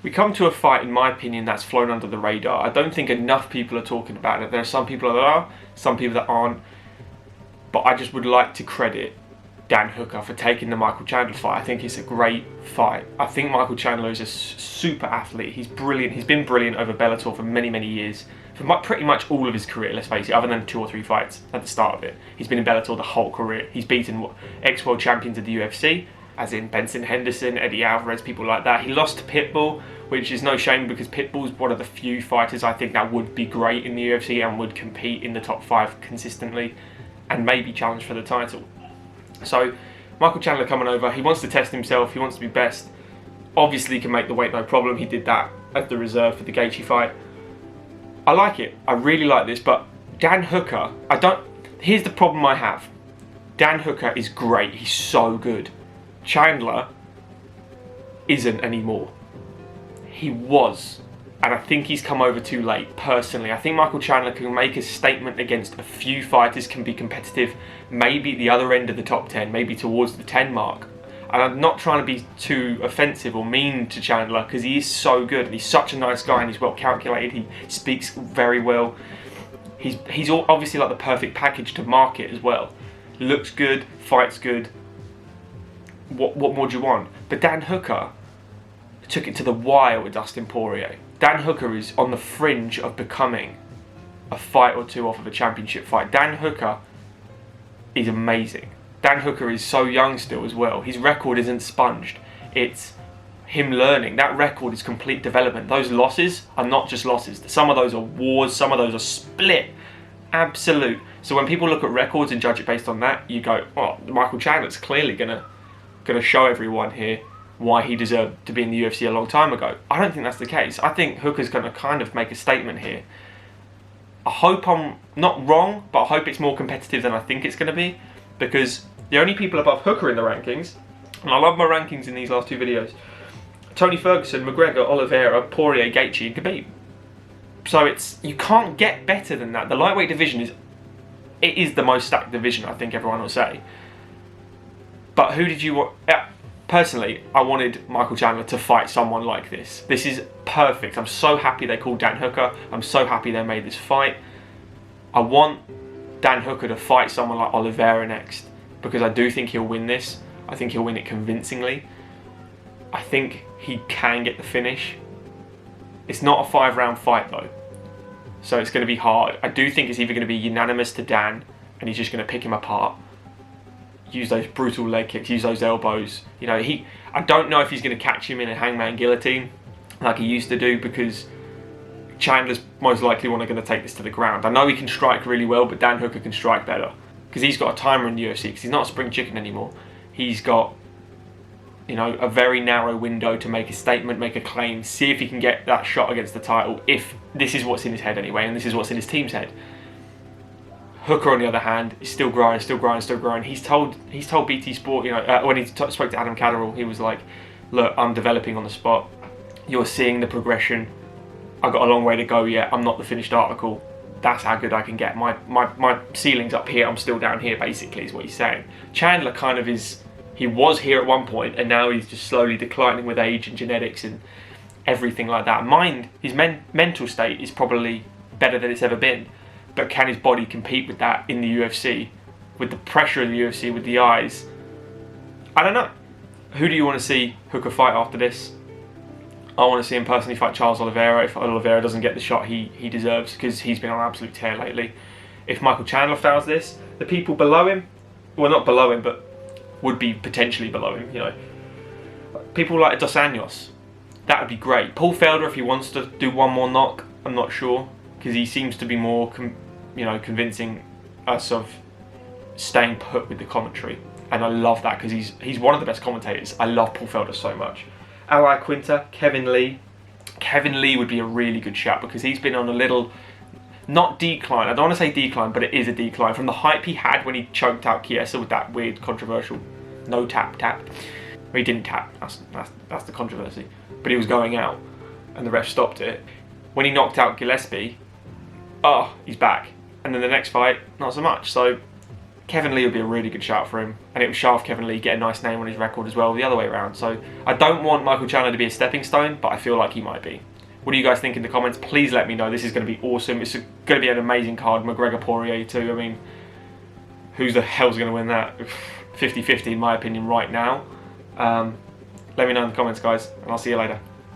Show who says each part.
Speaker 1: We come to a fight, in my opinion, that's flown under the radar. I don't think enough people are talking about it. There are some people that are, some people that aren't. But I just would like to credit Dan Hooker for taking the Michael Chandler fight. I think it's a great fight. I think Michael Chandler is a super athlete. He's brilliant. He's been brilliant over Bellator for many, many years. For pretty much all of his career, let's face it, other than 2 or 3 fights at the start of it. He's been in Bellator the whole career. He's beaten ex-world champions of the UFC, as in Benson Henderson, Eddie Alvarez, people like that. He lost to Pitbull, which is no shame because Pitbull's one of the few fighters I think that would be great in the UFC and would compete in the top 5 consistently and maybe challenge for the title. So Michael Chandler coming over, he wants to test himself, he wants to be best. Obviously he can make the weight no problem. He did that at the reserve for the Gaethje fight. I like it. I really like this, but Dan Hooker, here's the problem I have. Dan Hooker is great. He's so good. Chandler isn't anymore. He was. And I think he's come over too late, personally. I think Michael Chandler can make a statement against a few fighters, can be competitive, maybe the other end of the top 10, maybe towards the 10 mark. And I'm not trying to be too offensive or mean to Chandler because he is so good and he's such a nice guy and he's well calculated. He speaks very well. He's obviously like the perfect package to market as well. Looks good, fights good. What more do you want? But Dan Hooker took it to the wire with Dustin Poirier. Dan Hooker is on the fringe of becoming a fight or two off of a championship fight. Dan Hooker is amazing. Dan Hooker is so young still as well. His record isn't sponged. It's him learning. That record is complete development. Those losses are not just losses. Some of those are wars. Some of those are split. Absolute. So when people look at records and judge it based on that, you go, oh, Michael Chandler's clearly gonna show everyone here why he deserved to be in the UFC a long time ago. I don't think that's the case. I think Hooker's going to kind of make a statement here. I hope I'm not wrong, but I hope it's more competitive than I think it's going to be, because the only people above Hooker in the rankings, and I love my rankings in these last 2 videos, Tony Ferguson, McGregor, Oliveira, Poirier, Gaethje, and Khabib. So you can't get better than that. The lightweight division is the most stacked division, I think everyone will say. But who did you want? Personally, I wanted Michael Chandler to fight someone like this. This is perfect. I'm so happy they called Dan Hooker. I'm so happy they made this fight. I want Dan Hooker to fight someone like Oliveira next, because I do think he'll win this. I think he'll win it convincingly. I think he can get the finish. It's not a 5-round fight though, so it's going to be hard. I do think it's either going to be unanimous to Dan and he's just going to pick him apart, use those brutal leg kicks, use those elbows. You know, I don't know if he's going to catch him in a hangman guillotine like he used to do, because Chandler's most likely going to take this to the ground. I know he can strike really well, but Dan Hooker can strike better because he's got a timer in the UFC, because he's not a spring chicken anymore. He's got, you know, a very narrow window to make a statement, make a claim, see if he can get that shot against the title, if this is what's in his head anyway, and this is what's in his team's head. Hooker, on the other hand, is still growing. He's told BT Sport, you know, when he spoke to Adam Catterall, he was like, look, I'm developing on the spot. You're seeing the progression. I've got a long way to go yet. I'm not the finished article. That's how good I can get. My ceiling's up here. I'm still down here, basically, is what he's saying. Chandler kind of is, he was here at one point, and now he's just slowly declining with age and genetics and everything like that. His mental state is probably better than it's ever been. But can his body compete with that in the UFC? With the pressure of the UFC, with the eyes? I don't know. Who do you want to see Hooker fight after this? I want to see him personally fight Charles Oliveira if Oliveira doesn't get the shot he deserves, because he's been on an absolute tear lately. If Michael Chandler fails this, the people below him, well, not below him, but would be potentially below him, you know, people like Dos Anjos, that would be great. Paul Felder, if he wants to do one more knock, I'm not sure, because he seems to be more convincing us of staying put with the commentary, and I love that because he's one of the best commentators. I love Paul Felder so much. Ally Quinta, Kevin Lee would be a really good shout, because he's been on a little, not decline, I don't want to say decline, but it is a decline from the hype he had when he choked out Chiesa with that weird controversial no tap. Well, he didn't tap, that's the controversy, but he was going out and the ref stopped it. When he knocked out Gillespie, oh, he's back. And then the next fight, not so much. So Kevin Lee would be a really good shout for him, and it would shaft Kevin Lee, get a nice name on his record as well, the other way around. So I don't want Michael Chandler to be a stepping stone, but I feel like he might be. What do you guys think in the comments? Please let me know. This is going to be awesome. It's going to be an amazing card. McGregor Poirier too. I mean, who the hell's going to win that? 50-50 in my opinion right now. Let me know in the comments, guys, and I'll see you later.